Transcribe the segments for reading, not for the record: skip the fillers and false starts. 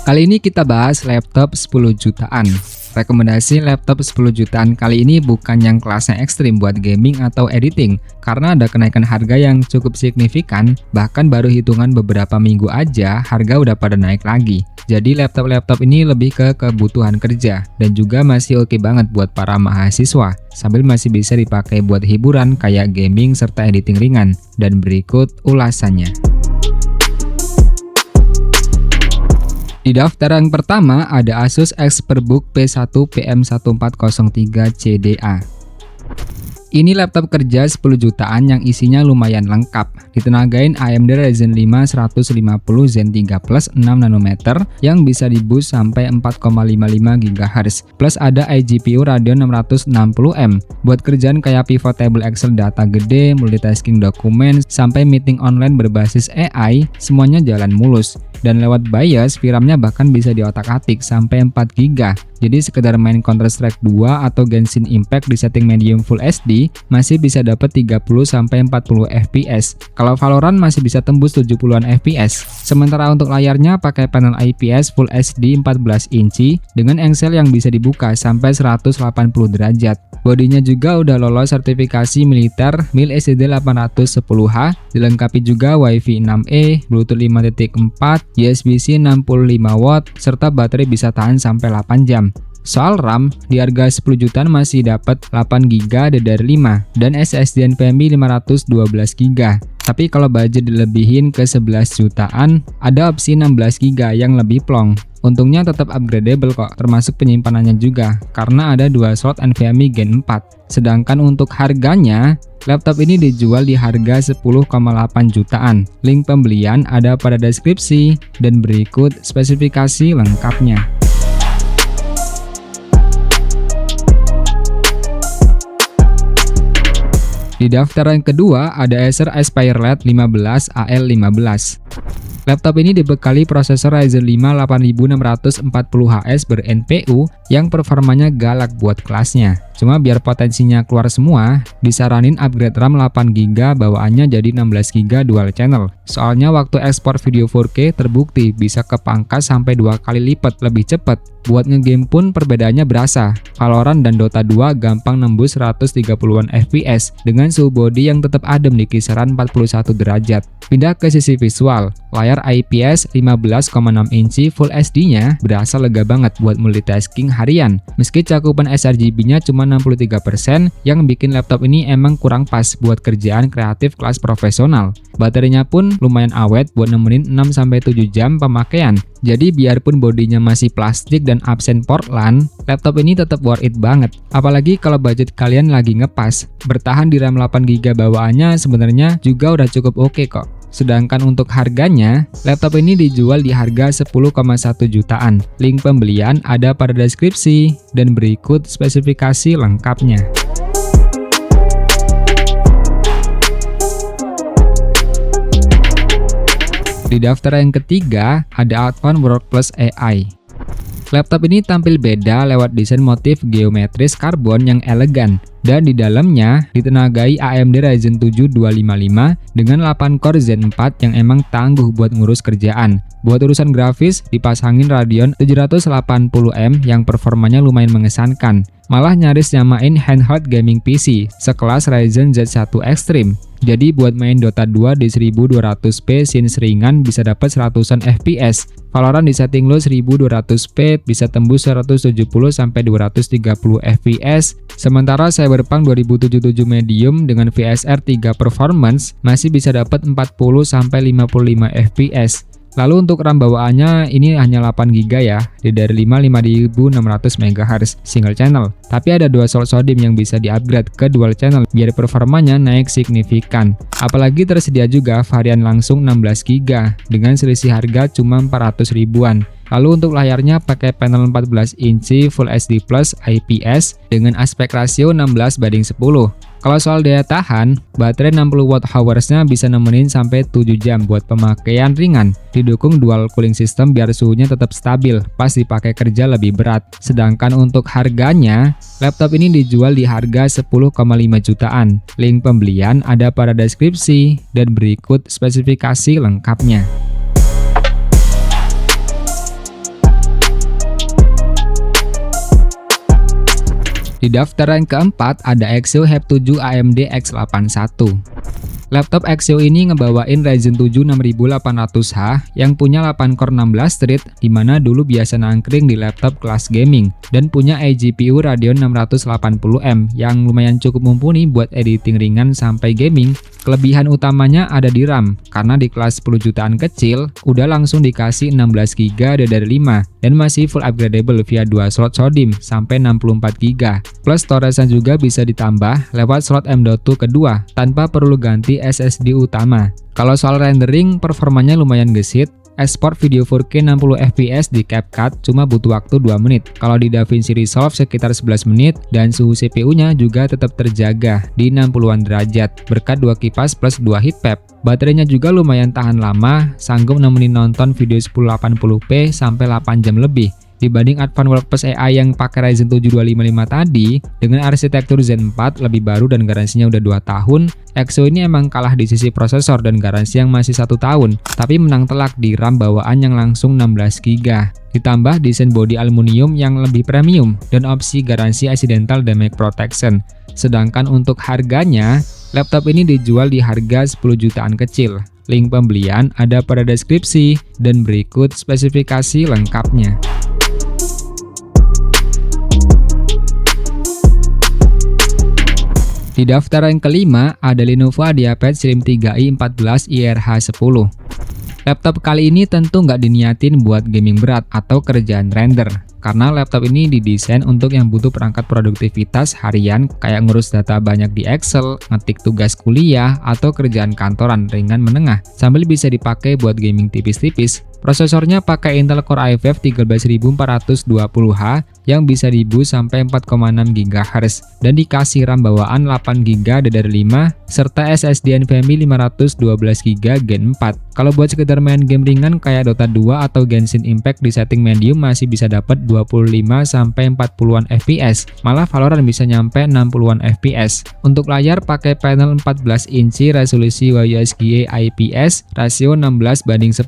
Kali ini kita bahas laptop 10 jutaan. Rekomendasi laptop 10 jutaan kali ini bukan yang kelasnya ekstrim buat gaming atau editing, karena ada kenaikan harga yang cukup signifikan, bahkan baru hitungan beberapa minggu aja harga udah pada naik lagi. Jadi laptop-laptop ini lebih ke kebutuhan kerja, dan juga masih oke banget buat para mahasiswa, sambil masih bisa dipakai buat hiburan kayak gaming serta editing ringan. Dan berikut ulasannya. Di daftar yang pertama ada Asus Expertbook P1 PM1403 CDA. Ini laptop kerja 10 jutaan yang isinya lumayan lengkap. Ditenagain AMD Ryzen 5 150 Zen 3 Plus 6 nanometer yang bisa di-boost sampai 4,55 GHz. Plus ada iGPU Radeon 660M. Buat kerjaan kayak pivot table Excel data gede, multitasking dokumen, sampai meeting online berbasis AI, semuanya jalan mulus. Dan lewat BIOS, VRAM-nya bahkan bisa diotak-atik sampai 4 GB. Jadi sekedar main Counter-Strike 2 atau Genshin Impact di setting medium Full HD masih bisa dapat 30-40 fps. Kalau Valorant masih bisa tembus 70-an fps. Sementara untuk layarnya pakai panel IPS Full HD 14 inci dengan engsel yang bisa dibuka sampai 180 derajat. Bodinya juga udah lolos sertifikasi militer MIL STD 810H, dilengkapi juga Wi-Fi 6E, Bluetooth 5.4, USB-C 65W, serta baterai bisa tahan sampai 8 jam. Soal RAM, di harga 10 jutaan masih dapat 8 GB DDR5 dan SSD NVMe 512 GB. Tapi kalau budget dilebihin ke 11 jutaan, ada opsi 16 GB yang lebih plong. Untungnya tetap upgradable kok, termasuk penyimpanannya juga, karena ada 2 slot NVMe Gen 4. Sedangkan untuk harganya, laptop ini dijual di harga 10,8 jutaan. Link pembelian ada pada deskripsi, dan berikut spesifikasi lengkapnya. Di daftar yang kedua ada Acer Aspire LED 15 AL15. Laptop ini dibekali prosesor Ryzen 5 8640HS ber-NPU yang performanya galak buat kelasnya. Cuma biar potensinya keluar semua, disaranin upgrade RAM 8GB bawaannya jadi 16GB dual channel. Soalnya waktu ekspor video 4K terbukti bisa kepangkas sampai 2 kali lipat lebih cepat. Buat ngegame pun perbedaannya berasa. Valorant dan Dota 2 gampang nembus 130-an fps dengan suhu body yang tetap adem di kisaran 41 derajat. Pindah ke sisi visual, layar IPS 15,6 inci Full HD-nya berasa lega banget buat multitasking harian. Meski cakupan sRGB-nya cuma 63%, yang bikin laptop ini emang kurang pas buat kerjaan kreatif kelas profesional. Baterainya pun lumayan awet buat nemenin 6-7 jam pemakaian. Jadi biarpun bodinya masih plastik dan absen port LAN, laptop ini tetap worth it banget. Apalagi kalau budget kalian lagi ngepas. Bertahan di RAM 8GB bawaannya sebenarnya juga udah cukup oke kok. Sedangkan untuk harganya, laptop ini dijual di harga 10,1 jutaan. Link pembelian ada pada deskripsi, dan berikut spesifikasi lengkapnya. Di daftar yang ketiga ada Advan Workplus AI. Laptop ini tampil beda lewat desain motif geometris karbon yang elegan, dan di dalamnya ditenagai AMD Ryzen 7 255 dengan 8 core Zen 4 yang emang tangguh buat ngurus kerjaan. Buat urusan grafis dipasangin Radeon 780M yang performanya lumayan mengesankan. Malah nyaris nyamain handheld gaming PC sekelas Ryzen Z1 Extreme. Jadi buat main Dota 2 di 1200p scenes ringan bisa dapat 100-an fps. Valorant di setting low 1200p bisa tembus 170-230 fps. Sementara Cyberpunk 2077 Medium dengan VSR 3 Performance masih bisa dapat 40-55 fps. Lalu untuk RAM bawaannya ini hanya 8GB ya, DDR5 5600 MHz single channel. Tapi ada 2 slot SODIMM yang bisa di-upgrade ke dual channel biar performanya naik signifikan. Apalagi tersedia juga varian langsung 16GB dengan selisih harga cuma 400 ribuan. Lalu untuk layarnya pakai panel 14 inci Full HD Plus IPS dengan aspek rasio 16:10. Kalau soal daya tahan, baterai 60Wh-nya bisa nemenin sampai 7 jam buat pemakaian ringan. Didukung dual cooling system biar suhunya tetap stabil pas dipakai kerja lebih berat. Sedangkan untuk harganya, laptop ini dijual di harga 10,5 jutaan. Link pembelian ada pada deskripsi, dan berikut spesifikasi lengkapnya. Di daftar yang keempat ada Exeo Hype 7 AMD X81. Laptop Exeo ini ngebawain Ryzen 7 6800H yang punya 8 core 16 thread, dimana dulu biasa nangkring di laptop kelas gaming, dan punya eGPU Radeon 680M yang lumayan cukup mumpuni buat editing ringan sampai gaming. Kelebihan utamanya ada di RAM, karena di kelas 10 jutaan kecil udah langsung dikasih 16GB DDR5 dan masih full upgradable via 2 slot SODIMM sampai 64GB. Plus storage-nya juga bisa ditambah lewat slot M.2 kedua tanpa perlu ganti SSD utama. Kalau soal rendering, performanya lumayan gesit. Export video 4K 60fps di CapCut cuma butuh waktu 2 menit. Kalau di DaVinci Resolve sekitar 11 menit, dan suhu CPU-nya juga tetap terjaga di 60-an derajat berkat 2 kipas plus 2 heat pad. Baterainya juga lumayan tahan lama, sanggup nemenin nonton video 1080p sampai 8 jam lebih. Dibanding Advanced Workforce AI yang pakai Ryzen 7 255 tadi, dengan arsitektur Zen 4 lebih baru dan garansinya udah 2 tahun, Exeo ini emang kalah di sisi prosesor dan garansi yang masih 1 tahun, tapi menang telak di RAM bawaan yang langsung 16GB. Ditambah desain bodi aluminium yang lebih premium dan opsi garansi accidental damage protection. Sedangkan untuk harganya, laptop ini dijual di harga 10 jutaan kecil. Link pembelian ada pada deskripsi, dan berikut spesifikasi lengkapnya. Di daftar yang kelima ada Lenovo IdeaPad Slim 3i 14 IRH10. Laptop kali ini tentu nggak diniatin buat gaming berat atau kerjaan render, karena laptop ini didesain untuk yang butuh perangkat produktivitas harian kayak ngurus data banyak di Excel, ngetik tugas kuliah, atau kerjaan kantoran ringan menengah, sambil bisa dipakai buat gaming tipis-tipis. Prosesornya pakai Intel Core i5 13420H yang bisa di-boost sampai 4,6 GHz dan dikasih RAM bawaan 8GB DDR5 serta SSD NVMe 512GB Gen 4. Kalau buat sekedar main game ringan kayak Dota 2 atau Genshin Impact di setting medium masih bisa dapat 25 sampai 40-an FPS. Malah Valorant bisa nyampe 60-an FPS. Untuk layar pakai panel 14 inci resolusi WSGA IPS rasio 16:10.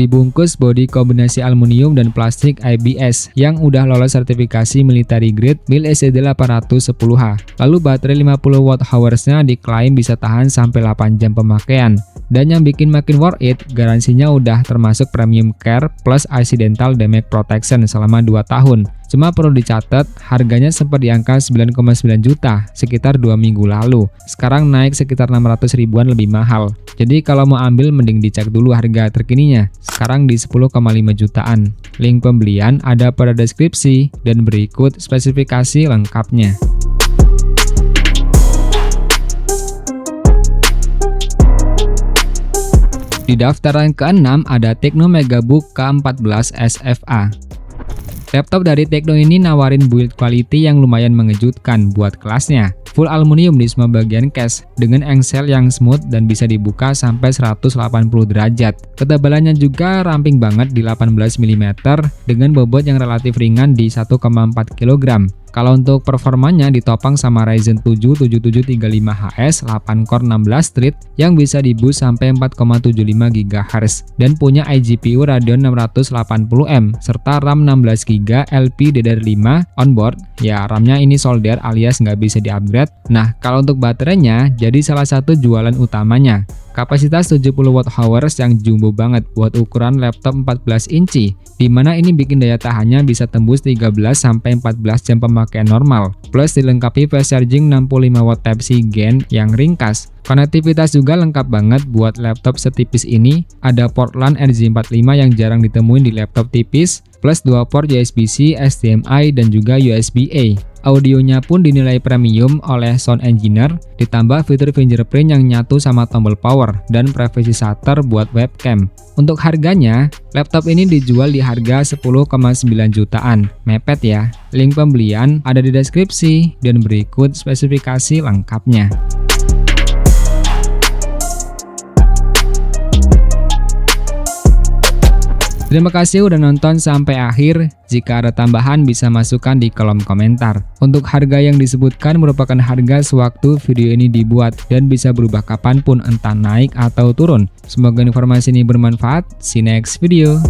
Dibungkus bodi kombinasi aluminium dan plastik ABS yang udah lolos sertifikasi military grade mil SED 810H. Lalu baterai 50 Wh-nya diklaim bisa tahan sampai 8 jam pemakaian. Dan yang bikin makin worth it, garansinya udah termasuk premium care plus accidental damage protection selama 2 tahun. Cuma perlu dicatat, harganya sempat di angka 9,9 juta sekitar 2 minggu lalu. Sekarang naik sekitar 600 ribuan lebih mahal. Jadi kalau mau ambil mending dicek dulu harga terkininya. Sekarang di 10,5 jutaan. Link pembelian ada pada deskripsi, dan berikut spesifikasi lengkapnya. Di daftar yang ke-6 ada Tecno Megabook K14 SFA. Laptop dari Tecno ini nawarin build quality yang lumayan mengejutkan buat kelasnya. Full aluminium di semua bagian case, dengan engsel yang smooth dan bisa dibuka sampai 180 derajat. Ketebalannya juga ramping banget di 18 mm dengan bobot yang relatif ringan di 1,4 kg. Kalau untuk performanya ditopang sama Ryzen 7 7735HS 8 core 16 thread yang bisa di-boost sampai 4,75 GHz dan punya eGPU Radeon 680M serta RAM 16GB LPDDR5 onboard. Ya, RAM-nya ini solder alias nggak bisa di-upgrade. Nah, kalau untuk baterainya jadi salah satu jualan utamanya. Kapasitas 70 Wh yang jumbo banget buat ukuran laptop 14 inci, dimana ini bikin daya tahannya bisa tembus 13-14 jam pemakaian normal, plus dilengkapi fast charging 65W Type-C Gen yang ringkas. Konektivitas juga lengkap banget buat laptop setipis ini, ada port LAN RJ45 yang jarang ditemuin di laptop tipis, plus 2 port USB-C, HDMI, dan juga USB-A. Audionya pun dinilai premium oleh sound engineer, ditambah fitur fingerprint yang nyatu sama tombol power dan privacy shutter buat webcam. Untuk harganya, laptop ini dijual di harga 10,9 jutaan. Mepet ya. Link pembelian ada di deskripsi, dan berikut spesifikasi lengkapnya. Terima kasih udah nonton sampai akhir. Jika ada tambahan bisa masukkan di kolom komentar. Untuk harga yang disebutkan merupakan harga sewaktu video ini dibuat dan bisa berubah kapanpun entah naik atau turun. Semoga informasi ini bermanfaat. See you next video.